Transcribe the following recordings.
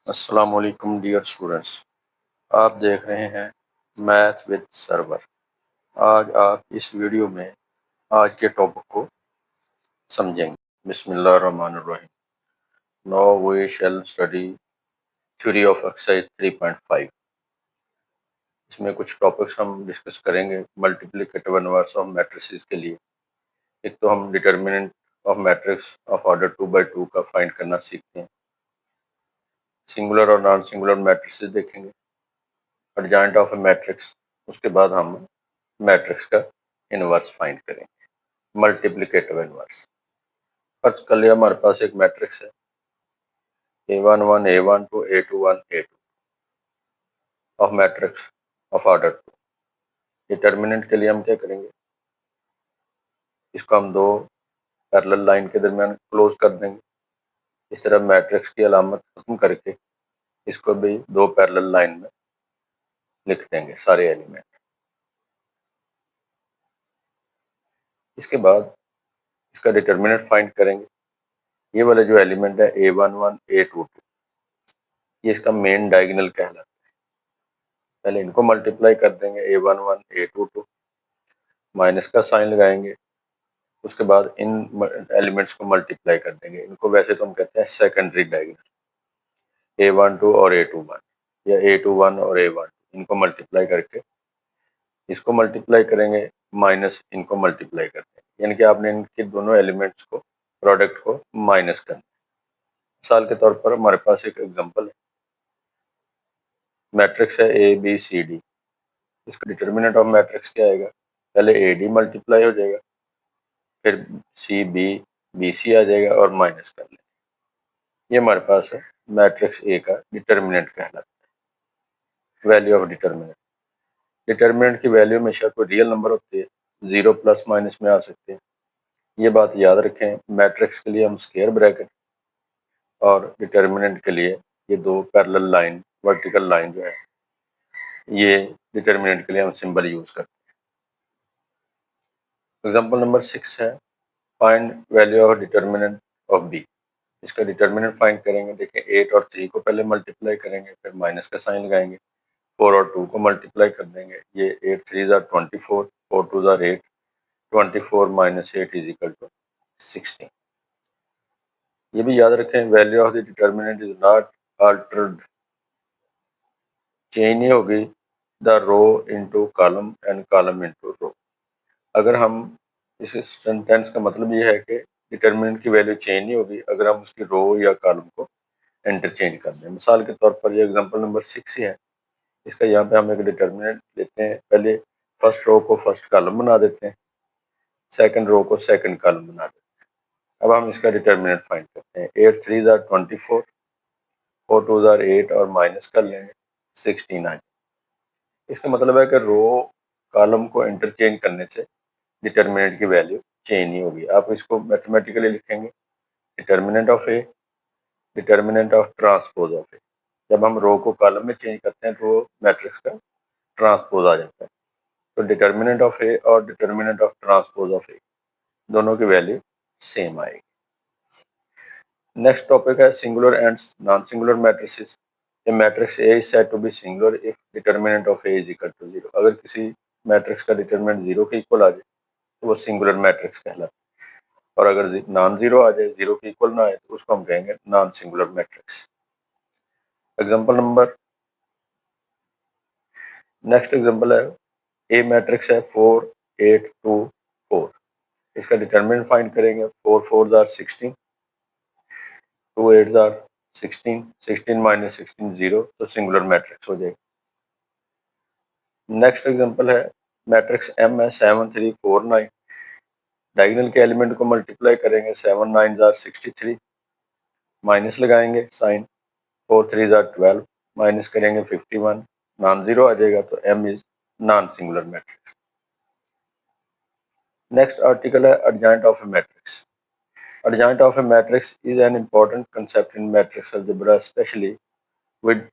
अस्सलाम वालेकुम dear students. आप देख रहे हैं मैथ विद सर्वर। आज आप इस वीडियो में आज के टॉपिक को समझेंगे। बिस्मिल्लाहिर्रहमानिर्रहीम। Now we shall study theory of exercise 3.5। इसमें कुछ टॉपिक्स हम डिस्कस करेंगे मल्टीप्लिकेटिव इनवर्स ऑफ मैट्रिसेस के लिए। एक तो हम determinant of matrix of order 2 by 2 का फाइंड करना सीखते हैं। सिंगुलर और नॉन सिंगुलर मैट्रिसेस देखेंगे। एडजॉइंट ऑफ ए मैट्रिक्स, उसके बाद हम मैट्रिक्स का इनवर्स फाइंड करेंगे, मल्टीप्लिकेटिव इनवर्स। फर्स्ट कर लिया, हमारे पास एक मैट्रिक्स है A11 A12 A21 A2 of matrix of order 2। Determinant के लिए हम क्या करेंगे, इसको हम दो पैरेलल लाइन के दरमियान क्लोज कर देंगे। इस तरह मैट्रिक्स की अलामत खत्म करके इसको भी दो पैरेलल लाइन में लिख देंगे सारे एलिमेंट। इसके बाद इसका डिटर्मिनेंट फाइंड करेंगे। ये वाले जो एलिमेंट है A11 A22, ये इसका मेन डायगोनल कहलाता है। पहले इनको मल्टीप्लाई कर देंगे A11 A22, माइनस का साइन लगाएंगे। उसके बाद इन एलिमेंट्स को मल्टीप्लाई कर देंगे। इनको वैसे तो हम कहते हैं सेकेंडरी डायगोनल। A12 और A21 या A21 और A12, इनको मल्टीप्लाई करके इसको मल्टीप्लाई करेंगे, माइनस इनको मल्टीप्लाई कर देंगे। यानी कि आपने इनके दोनों एलिमेंट्स को, प्रोडक्ट को माइनस करना है। मिसाल के तौर पर हमारे पास एक एग्जांपल है, मैट्रिक्स है ABCD। इसका डिटर्मिनेंट ऑफ मैट्रिक्स क्या आएगा, पहले AD मल्टीप्लाई हो जाएगा, फिर CB BC आ जाएगा और माइनस कर लेंगे। ये हमारे पास है मैट्रिक्स A का डिटर्मिनेंट कहलाता है। वैल्यू ऑफ डिटर्मिनेंट, डिटर्मिनेंट की वैल्यू हमेशा कोई रियल नंबर होती है, जीरो प्लस माइनस में आ सकते हैं। ये बात याद रखें। मैट्रिक्स के लिए हम स्क्वायर ब्रैकेट और डिटर्मिनेंट के लिए ये दो पैरेलल लाइन, वर्टिकल लाइन जो है, ये डिटर्मिनेंट के लिए हम सिंबल यूज करते हैं। एग्जांपल नंबर 6 है, find value of determinant of B। इसका डिटर्मिनेंट फाइंड करेंगे। देखिए 8 और 3 को पहले मल्टीप्लाई करेंगे, फिर माइनस का साइन लगाएंगे। 4 और 2 को मल्टीप्लाई कर देंगे। ये 8 3 are 24, 4 2 are 8, 24 minus 8 is equal to 16। ये भी याद रखें, value of the determinant is not altered, change नहीं होगी the row into column and column into row. अगर हम, इस सेंटेंस का मतलब ये है कि डिटर्मिनेंट की वैल्यू चेंज नहीं होगी अगर हम उसकी रो या कॉलम को इंटरचेंज कर दें। मिसाल के तौर पर ये एग्जांपल नंबर 6 ही है। इसका यहाँ पे हम एक डिटर्मिनेंट लेते हैं, पहले फर्स्ट रो को फर्स्ट कॉलम बना देते हैं, सेकंड रो को सेकंड कॉलम बना देते हैं। अब हम इसका डिटर्मिनेंट फाइंड करते हैं। 8 3 आर 24, 4 2 आर 8 और माइनस कर लेंगे, 16 आ जाए। इसका मतलब है कि रो कॉलम को इंटरचेंज करने से डिटर्मिनेंट की वैल्यू चेंज नहीं होगी। आप इसको मैथमेटिकली लिखेंगे, determinant of A, determinant of transpose of A. जब हम रो को कॉलम में चेंज करते हैं तो मैट्रिक्स का ट्रांसपोज आ जाता है। तो डिटर्मिनेंट ऑफ ए और determinant of transpose of A दोनों की वैल्यू सेम आएगी। नेक्स्ट टॉपिक है singular and non singular matrices. A matrix A is said to be singular if determinant of A is equal to 0। अगर किसी matrix का determinant 0 के equal आ जाए तो वो सिंगुलर मैट्रिक्स कहलाता है, और अगर नॉन जीरो आ जाए, 0 के इक्वल ना आए, तो उसको हम कहेंगे non singular matrix. Example number, next example है, ए मैट्रिक्स है 4 8 2 4। इसका डिटर्मिनेंट फाइंड करेंगे। 4 4 आर 16, 2 8 आर 16, 16 माइनस 16 0, तो सिंगुलर मैट्रिक्स हो जाएगा। नेक्स्ट एग्जांपल है, मैट्रिक्स एम है 7 3 4 9। डायगोनल के एलिमेंट को मल्टीप्लाई करेंगे, 7 9 आर 63, माइनस लगाएंगे साइन, 4 3 आर 12, माइनस करेंगे 51, नॉन जीरो आ जाएगा, तो M is non singular matrix. Next article है adjoint of a matrix. Adjoint of a matrix is an important concept in matrix algebra, especially with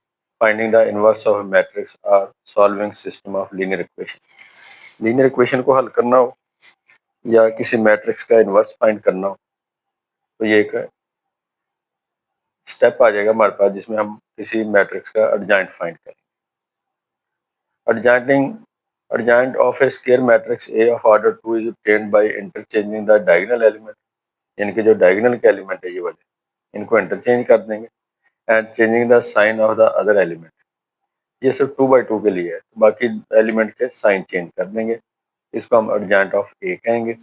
finding the inverse of a matrix or solving system of linear equation. Linear equation को हल करना हो या किसी matrix का inverse find करना हो, तो ये एक स्टेप आ जाएगा हमारे पास जिसमें हम किसी मैट्रिक्स का एडजॉइंट फाइंड करेंगे। Adjoint of A square matrix A of order 2 is obtained by interchanging the diagonal element, यानी कि जो डायगोनल के एलिमेंट है ये वाले इनको इंटरचेंज कर देंगे and changing the sign of the other element. ये सिर्फ 2/2 के लिए है, बाकी एलिमेंट के साइन चेंज कर देंगे। इसको हम एडजॉइंट ऑफ ए कहेंगे।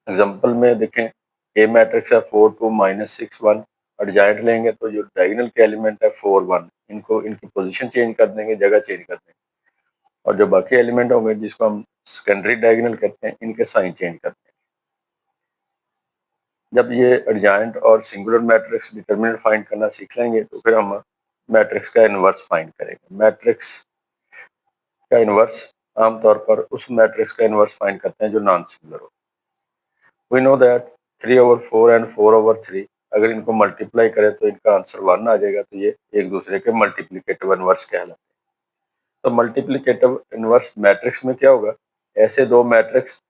एग्जांपल में देखें, ए मैट्रिक्स है 4 2 -6 1, एडजॉइंट लेंगे तो जो डायगोनल के एलिमेंट है 4 1, इनको इनकी पोजीशन चेंज कर देंगे, जगह चेंज कर देंगे, और जो बाकी एलिमेंट होंगे जिसको हम सेकेंडरी डायगोनल कहते हैं इनके साइन चेंज कर देंगे। जब ये एडजॉइंट और सिंगुलर मैट्रिक्स डिटरमिनेंट फाइंड करना सीख लेंगे तो फिर हम मैट्रिक्स का इन्वर्स फाइंड करेंगे। मैट्रिक्स का इन्वर्स आमतौर पर उस मैट्रिक्स का इन्वर्स फाइंड करते हैं जो नॉन सिंगुलर हो। वी नो दैट 3/4 एंड 4/3 अगर इनको मल्टीप्लाई करें तो इनका आंसर 1 आ जाएगा, तो ये एक दूसरे के मल्टीप्लिकेटिव इन्वर्स कहलाते हैं। तो मल्टीप्लिकेटिव इन्वर्स मैट्रिक्स में क्या होगा, ऐसे दो मैट्रिक्स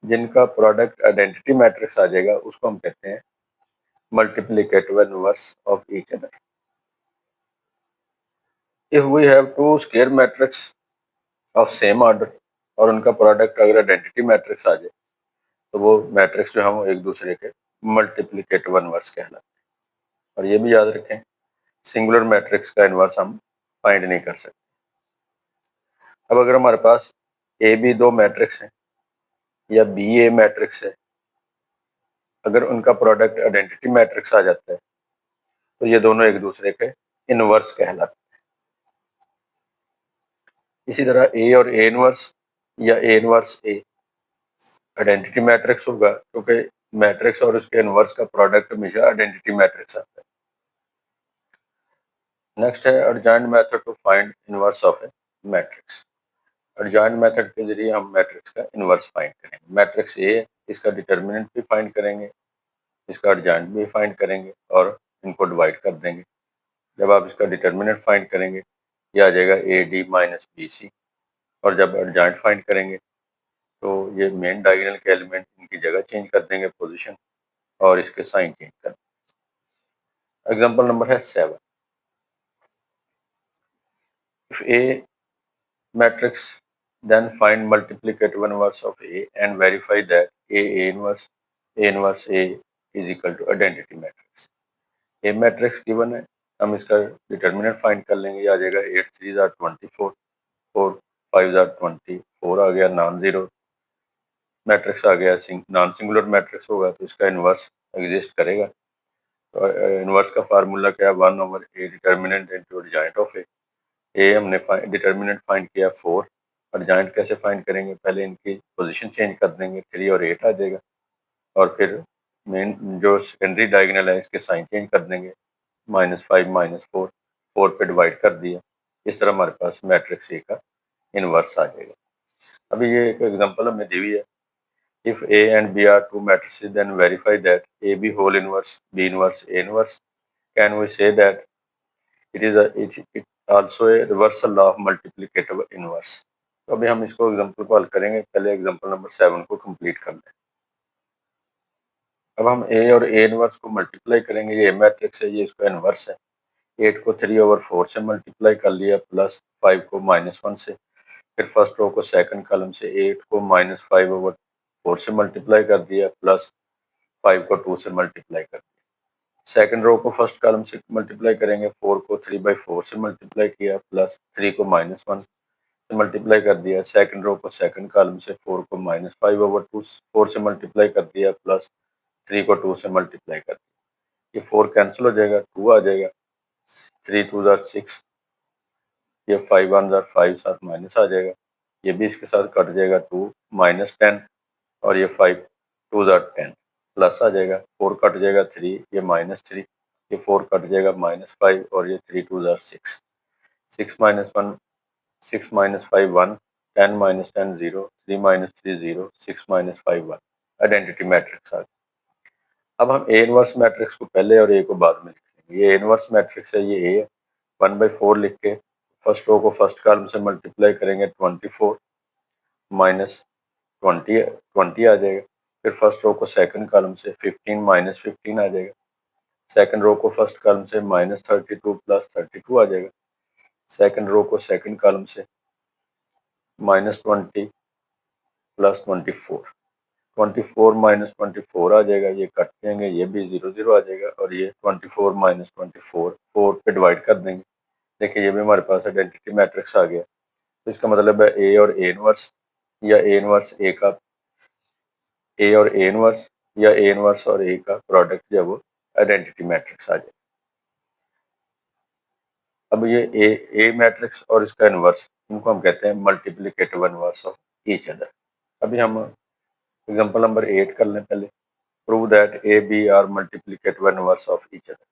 जिनका प्रोडक्ट आइडेंटिटी मैट्रिक्स आ जाएगा उसको हम कहते हैं multiplicative inverse of each other. If we have two square matrix of same order और उनका प्रोडक्ट अगर आइडेंटिटी मैट्रिक्स आ जाए तो वो मैट्रिक्स जो हम एक दूसरे के मल्टीप्लिकेटिव इन्वर्स कहलाते हैं। और ये भी याद रखें, सिंगुलर मैट्रिक्स का इन्वर्स हम फाइंड नहीं कर सकते। अब अगर हमारे पास ए बी दो मैट्रिक्स हैं या बी ए मैट्रिक्स है, अगर उनका प्रोडक्ट आइडेंटिटी मैट्रिक्स आ जाता है तो ये दोनों एक दूसरे के इनवर्स कहलाते हैं। इसी तरह ए और ए इनवर्स या A inverse A identity matrix होगा, क्योंकि मैट्रिक्स और उसके इनवर्स का प्रोडक्ट हमेशा आइडेंटिटी मैट्रिक्स आता है। नेक्स्ट है adjoint method to find inverse of a matrix. Adjoint method के जरिए हम मैट्रिक्स का इनवर्स फाइंड करेंगे। मैट्रिक्स ए, इसका डिटर्मिनेंट भी फाइंड करेंगे, इसका एडजॉइंट भी फाइंड करेंगे और इनको डिवाइड कर देंगे। जब आप इसका डिटर्मिनेंट फाइंड करेंगे ये आ जाएगा A D minus B C, और जब एडजॉइंट फाइंड करेंगे तो ये मेन डायगोनल के एलिमेंट इनकी जगह चेंज कर देंगे, पोजीशन, और इसके साइन चेंज कर देंगे। एग्जांपल नंबर है 7। If a matrix then find multiplicative inverse of A and verify that A inverse A is equal to identity matrix। A matrix given है, हम इसका डिटर्मिनेंट फाइंड कर लेंगे। आ जाएगा 8 3 24, 4 5 24 आ गया, नॉन जीरो मैट्रिक्स आ गया। नॉन सिंगुलर मैट्रिक्स होगा तो इसका इन्वर्स एग्जिस्ट करेगा। तो इन्वर्स का फार्मूला क्या है, 1/A determinant into adjoint of A हमने डिटर्मिनेंट फाइंड किया 4, एडजॉइंट कैसे फाइंड करेंगे, पहले इनकी पोजीशन चेंज कर देंगे, 3 और 8 आ जाएगा, और फिर मेन जो सेकेंडरी डायगोनल है इसके साइन चेंज कर देंगे, -5 -4, 4 पे डिवाइड कर दिया। इस तरह हमारे पास मैट्रिक्स ए का इनवर्स आ जाएगा। अभी ये एक एग्जांपल हमें दी हुई है, if A and B are two matrices then verify that A B whole inverse B inverse A inverse, can we say that it also a reversal of multiplicative inverse. तो अभी हम इसको एग्जांपल को हल करेंगे, पहले एग्जांपल नंबर 7 को complete कर लें। अब हम ए और ए इनवर्स को मल्टीप्लाई करेंगे। ये मैट्रिक्स है, ये इसका इनवर्स है। 8 को 3/4 से मल्टीप्लाई कर लिया, प्लस 5 को -1 से, फिर फर्स्ट रो को सेकंड कॉलम से 8 को -5/4 से मल्टीप्लाई कर दिया, प्लस 5 को 2 से मल्टीप्लाई कर दिया। सेकंड रो को फर्स्ट कॉलम से मल्टीप्लाई करेंगे, 4 को 3/4 से मल्टीप्लाई किया, प्लस 3 को -1 से मल्टीप्लाई कर दिया। सेकंड रो को सेकंड कॉलम से 4 को -5/4 से मल्टीप्लाई कर दिया, प्लस 3 को 2 से मल्टीप्लाई कर दिया। ये 4 कैंसिल हो जाएगा, 2 आ जाएगा, 3 2 जार 6, ये 5 1 जार 5, साथ माइनस आ जाएगा, ये भी इसके साथ कट जाएगा, 2 -10, और ये 5 2 जार 10, प्लस आ जाएगा, 4 कट जाएगा, 3, ये -3, ये 4 कट जाएगा, -5, और ये 3 2 जार 6, 6 -1 6 -5 1, 10 -10 0, 3 -3 0, 6 -5 1, आइडेंटिटी मैट्रिक्स आ गया। अब हम ए इनवर्स मैट्रिक्स को पहले और ए को बाद में लिखेंगे। ये इनवर्स मैट्रिक्स है, ये ए है, 1/4 लिख के फर्स्ट रो को फर्स्ट कॉलम से मल्टीप्लाई करेंगे, 24 -20 आ जाएगा, फिर फर्स्ट रो को सेकंड कॉलम से 15 -15 आ जाएगा, सेकंड रो को फर्स्ट कॉलम से -32 प्लस 32 आ जाएगा। सेकंड रो को सेकंड कॉलम से -20 प्लस 24, 24 माइनस 24 आ जाएगा, ये कट देंगे, ये भी 0 0 आ जाएगा और ये 24 माइनस 24 4 पे डिवाइड कर देंगे। देखिए ये भी हमारे पास आइडेंटिटी मैट्रिक्स आ गया। तो इसका मतलब है ए और ए इनवर्स या ए इनवर्स ए का ए और ए इनवर्स या ए इनवर्स और ए का प्रोडक्ट जो है वो आइडेंटिटी मैट्रिक्स आ जाए। अब ये ए मैट्रिक्स और इसका इनवर्स, इनको हम कहते हैं multiplicative inverse of each other. अभी हम एग्जांपल नंबर 8 कर लें पहले। Prove that A B are multiplicative inverse of each other.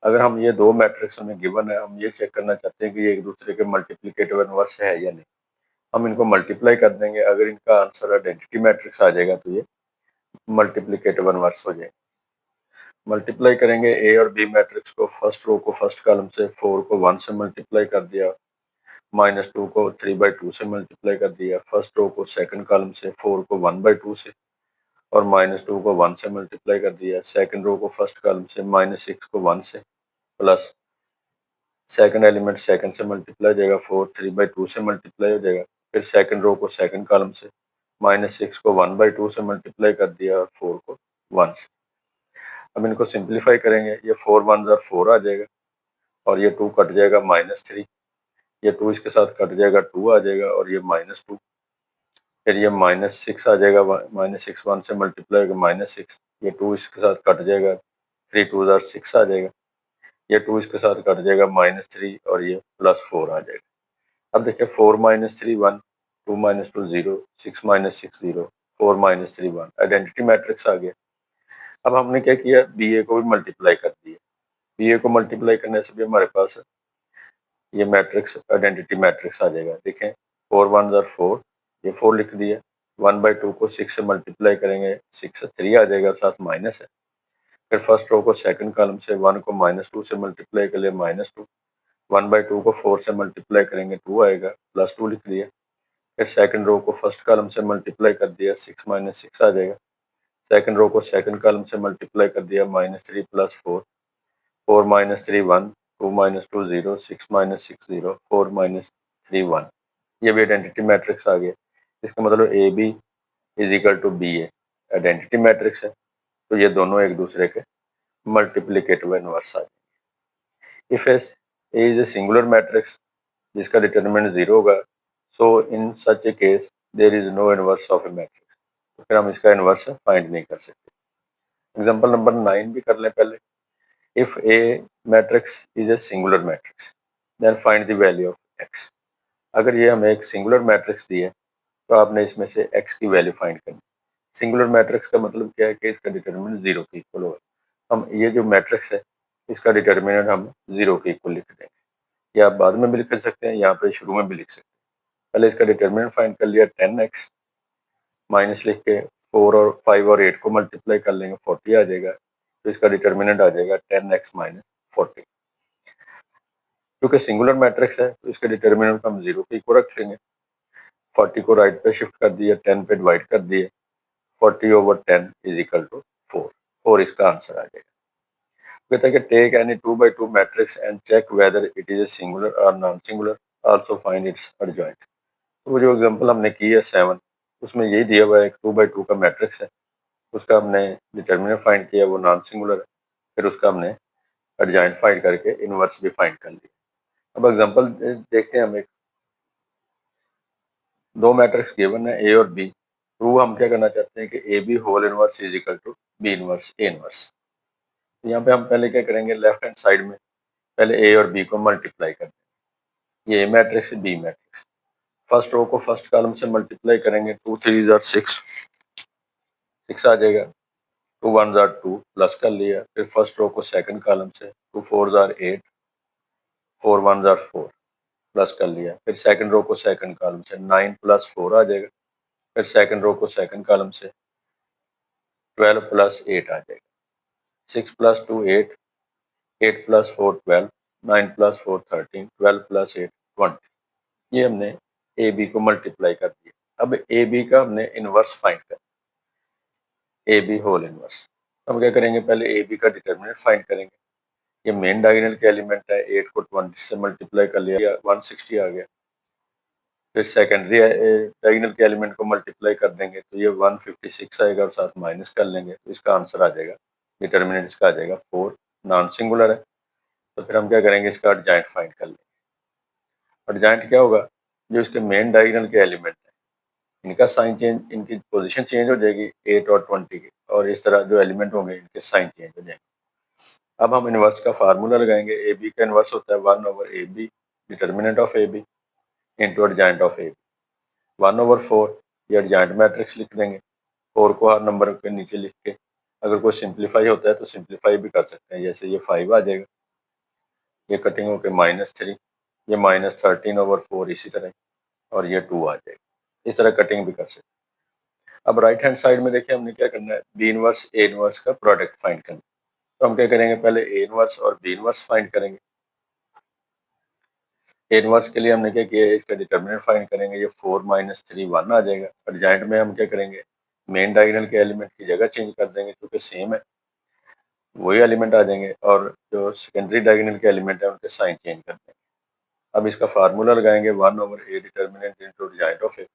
अगर हम ये दो मैट्रिक्स हमें गिवन है, हम ये चेक करना चाहते हैं कि ये एक दूसरे के मल्टीप्लिकेटिव इनवर्स है या नहीं। हम इनको मल्टीप्लाई कर देंगे, अगर इनका आंसर आइडेंटिटी मैट्रिक्स आ जाएगा तो ये मल्टीप्लिकेटिव इनवर्स हो जाएगा। मल्टीप्लाई करेंगे ए और बी मैट्रिक्स को, फर्स्ट रो को फर्स्ट कॉलम से 4 को 1 से मल्टीप्लाई कर दिया, -2 को 3/2 से मल्टीप्लाई कर दिया, फर्स्ट रो को सेकंड कॉलम से 4 को 1/2 से और -2 को 1 से मल्टीप्लाई कर दिया, सेकंड रो को फर्स्ट कॉलम से -6 को 1 से प्लस सेकंड एलिमेंट सेकंड से मल्टीप्लाई हो जाएगा, 4 3/2 से मल्टीप्लाई हो जाएगा, फिर सेकंड रो को सेकंड कॉलम से -6 को 1/2 से मल्टीप्लाई कर दिया और 4 को 1 से। अब इनको सिंप्लीफाई करेंगे, ये 4 1 ज़ा 4 आ जाएगा और ये 2 कट जाएगा -3, ये 2 इसके साथ कट जाएगा 2 आ जाएगा और ये -2, फिर ये -6 आ जाएगा, -6 1 से मल्टीप्लाई होगा -6, ये 2 इसके साथ कट जाएगा, 3 2 ज़ा 6 आ जाएगा, ये 2 इसके साथ कट जाएगा -3 और ये +4 आ जाएगा। अब देखिए 4 3 1, 2 2 0, 6 6 0, 4 3 1, आइडेंटिटी मैट्रिक्स आ गया। अब हमने क्या किया, बी ए को भी मल्टीप्लाई कर दिया। बी ए को मल्टीप्लाई करने से भी हमारे पास ये मैट्रिक्स आइडेंटिटी मैट्रिक्स आ जाएगा। देखें 4 1 ज़ा 4, ये 4 लिख दिया, 1/2 को 6 से मल्टीप्लाई करेंगे, 6 3 आ जाएगा, साथ माइनस है। फिर फर्स्ट रो को सेकंड कॉलम से 1 को -2 से मल्टीप्लाई कर लिया, -2, 1/2 को 4 से मल्टीप्लाई करेंगे 2 आएगा, +2 लिख दिया। फिर सेकंड रो को फर्स्ट कॉलम से मल्टीप्लाई कर दिया, 6 6 आ जाएगा। सेकंड रो को सेकंड कॉलम से मल्टीप्लाई कर दिया, -3 +4, 4 3 1, 2 2 0, 6 6 0, 4 3 1। ये भी आइडेंटिटी मैट्रिक्स आ गया। इसका मतलब A B is equal to B A identity matrix है, तो ये दोनों एक दूसरे के मल्टीप्लिकेटिव इनवर्स आ जाएंगे। If A is a singular matrix जिसका डिटरमिनेंट 0 होगा, so in such a case there is no inverse of a matrix, तो फिर हम इसका इनवर्स फाइंड नहीं कर सकते। एग्जांपल नंबर 9 भी कर लें पहले। If a matrix is a singular matrix then find the value of X. अगर ये हमें एक सिंगुलर मैट्रिक्स दी है तो आपने इसमें से एक्स की वैल्यू फाइंड करनी। सिंगुलर मैट्रिक्स का मतलब क्या है कि इसका डिटरमिनेंट 0 के इक्वल होगा। हम ये जो मैट्रिक्स है इसका डिटरमिनेंट हम 0 के इक्वल लिख देंगे, या आप बाद में भी लिख सकते हैं, यहाँ पे शुरू में भी लिख सकते हैं। पहले इसका डिटरमिनेंट फाइंड कर लिया, 10x माइनस लिख के 4 और 5 और 8 को मल्टीप्लाई कर लेंगे, 40 आ जाएगा। तो इसका डिटरमिनेंट आ जाएगा 10x माइनस 40। क्योंकि सिंगुलर मैट्रिक्स है तो इसके डिटरमिनेंट को हम 0 के इक्वल रख लेंगे। 40 को राइट पे शिफ्ट कर दिया, 10 पे डिवाइड कर दिए, 40/10 इज इक्वल टू 4। 4 इसका आंसर आ जाएगा। कहता है कि take any 2/2 matrix and check whether it is a singular और non singular, also find its adjoint. तो जो एग्जांपल हमने की है 7, उसमें यही दिया हुआ है, एक 2/2 का मैट्रिक्स है, उसका हमने डिटरमिनेंट फाइंड किया, वो नॉन सिंगुलर है, फिर उसका हमने एडजॉइंट फाइंड करके इनवर्स भी फाइंड कर लिया। अब एग्जांपल देखते हैं, हम एक दो मैट्रिक्स गिवन है ए और बी। प्रूव हम क्या करना चाहते हैं कि A B whole inverse is equal to B inverse A inverse. तो यहाँ पे हम पहले क्या करेंगे, लेफ्ट हैंड साइड में पहले ए और बी को मल्टीप्लाई कर देंगे। ये ए मैट्रिक्स है, बी मैट्रिक्स। फर्स्ट रो को फर्स्ट कॉलम से मल्टीप्लाई करेंगे, 2 3 ज़ा 6, 6 आ जाएगा। 2 1 ज़ा 2 प्लस कर लिया। फिर फर्स्ट रो को सेकंड कॉलम से 2 4 ज़ा 8, 4 1 ज़ा 4 प्लस कर लिया। फिर सेकंड रो को सेकंड कॉलम से 9 + 4 आ जाएगा। फिर सेकंड रो को सेकंड कॉलम से 12 + 8 आ जाएगा। 6 + 2 8, 8 + 4 12, 9 + 4 13, 12 + 8 20। ये हमने ए बी को मल्टीप्लाई कर दिया। अब ए बी का हमने इनवर्स फाइंड कर, ए बी होल इनवर्स। हम क्या करेंगे, पहले ए बी का डिटर्मिनेंट फाइंड करेंगे। ये मेन डायगोनल के एलिमेंट है, 8 को 20 से मल्टीप्लाई कर लिया 160 आ गया। फिर सेकेंडरी डायगोनल के एलिमेंट को मल्टीप्लाई कर देंगे तो ये 156 आएगा और साथ माइनस कर लेंगे तो इसका आंसर आ जाएगा, डिटर्मिनेंट इसका आ जाएगा 4। नॉन सिंगुलर है तो फिर हम क्या करेंगे, इसका एडजॉइंट फाइंड कर लेंगे। एडजॉइंट क्या होगा, जो इसके मेन डायगोनल के एलिमेंट है इनका साइन चेंज, इनकी पोजीशन चेंज हो जाएगी 8 और 20 की, और इस तरह जो एलिमेंट होंगे इनके साइन चेंज हो जाएंगे। अब हम इनवर्स का फार्मूला लगाएंगे। ए बी का इनवर्स होता है 1/AB, determinant of A B into adjoint of A B. 1/4 ये एडजॉइंट मैट्रिक्स लिख देंगे, 4 को हर नंबर के नीचे लिख के। अगर कोई सिंप्लीफाई होता है तो सिंप्लीफाई भी कर सकते हैं, जैसे ये 5 आ जाएगा, ये कटिंग होकर -3, ये -13/4 इसी तरह, और ये 2 आ जाएगा। इस तरह कटिंग भी कर सकते हैं। अब राइट हैंड साइड में देखिए हमने क्या करना है, बी इनवर्स ए इनवर्स का प्रोडक्ट फाइंड करना है। तो हम क्या करेंगे, पहले ए इनवर्स और बी इनवर्स फाइंड करेंगे। ए इनवर्स के लिए हमने क्या किया है, इसका डिटर्मिनेंट फाइंड करेंगे, ये 4 - 3 1 आ जाएगा। एडजॉइंट में हम क्या करेंगे, मेन डायगोनल के एलिमेंट की जगह चेंज कर देंगे क्योंकि सेम है, वही एलिमेंट आ जाएंगे, और जो सेकेंडरी डायगोनल के एलिमेंट है उनके साइन चेंज कर देंगे। अब इसका फार्मूला लगाएंगे 1/A determinant into adjoint of A,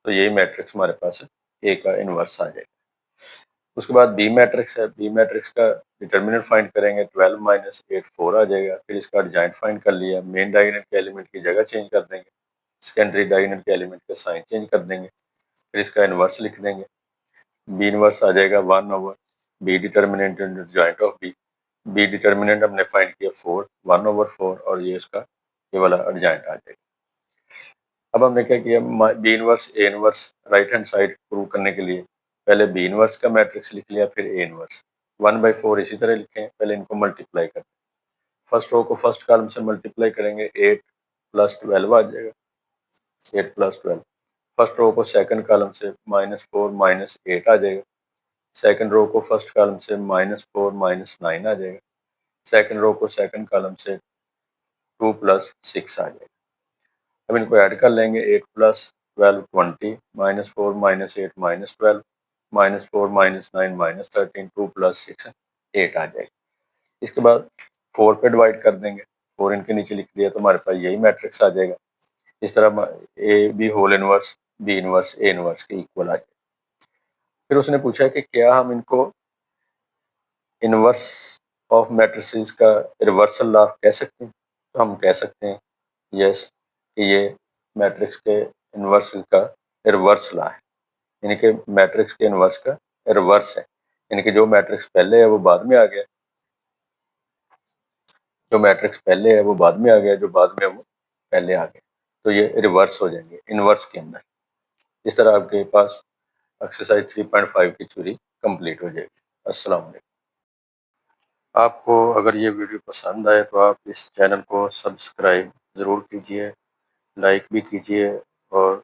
तो यही मैट्रिक्स हमारे पास ए का इनवर्स आ जाएगा। उसके बाद बी मैट्रिक्स है, बी मैट्रिक्स का डिटर्मिनेंट फाइंड करेंगे, 12 - 8 4 आ जाएगा। फिर इसका एडजॉइंट फाइंड कर लिया, मेन डायगोनल के एलिमेंट की जगह चेंज कर देंगे, सेकेंडरी डायगोनल के एलिमेंट का साइन चेंज कर देंगे, फिर इसका इनवर्स लिख देंगे। बी इनवर्स आ जाएगा 1/B determinant into adjoint of B. B determinant हमने फाइंड किया 4, 1/4, और ये इसका ये वाला एडजॉइंट आ जाएगा। अब हमने क्या किया, B inverse A inverse right hand side prove करने के लिए पहले बी इनवर्स का मैट्रिक्स लिख लिया, फिर ए इनवर्स 1/4 इसी तरह लिखें, पहले इनको मल्टीप्लाई करें। फर्स्ट रो को फर्स्ट कॉलम से मल्टीप्लाई करेंगे, 8 + 12 आ जाएगा, 8 + 12। फर्स्ट रो को सेकंड कॉलम से -4 - 8 आ जाएगा। सेकंड रो को फर्स्ट कॉलम से -4 - 9 आ जाएगा। सेकंड रो को सेकंड कॉलम से 2 + 6 आ जाएगा। अब इनको ऐड कर लेंगे, 8 + 12 20, -4 - 8 -12, -4 - 9 -13, 2 + 6 8 आ जाएगा। इसके बाद 4 पे डिवाइड कर देंगे, 4 इनके नीचे लिख दिया तो हमारे पास यही मैट्रिक्स आ जाएगा। इस तरह A B whole inverse B inverse A inverse के इक्वल आ जाएगा। फिर उसने पूछा कि क्या हम इनको इनवर्स ऑफ मैट्रिसेस का रिवर्सल लॉ कह सकते हैं, तो हम कह सकते हैं यस कि ये मैट्रिक्स के इनवर्स का रिवर्स लॉ है, यानी कि मैट्रिक्स के इनवर्स का रिवर्स है, यानी कि जो मैट्रिक्स पहले है वो बाद में आ गया, जो मैट्रिक्स पहले है वो बाद में आ गया, जो बाद में है वो पहले आ गया, तो ये रिवर्स हो जाएंगे इनवर्स के अंदर। इस तरह आपके पास एक्सरसाइज 3.5 की थ्योरी कंप्लीट हो जाएगी। अस्सलाम वालेकुम। आपको अगर ये वीडियो पसंद आए तो आप इस चैनल को सब्सक्राइब ज़रूर कीजिए, लाइक भी कीजिए और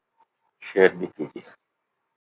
शेयर भी कीजिए।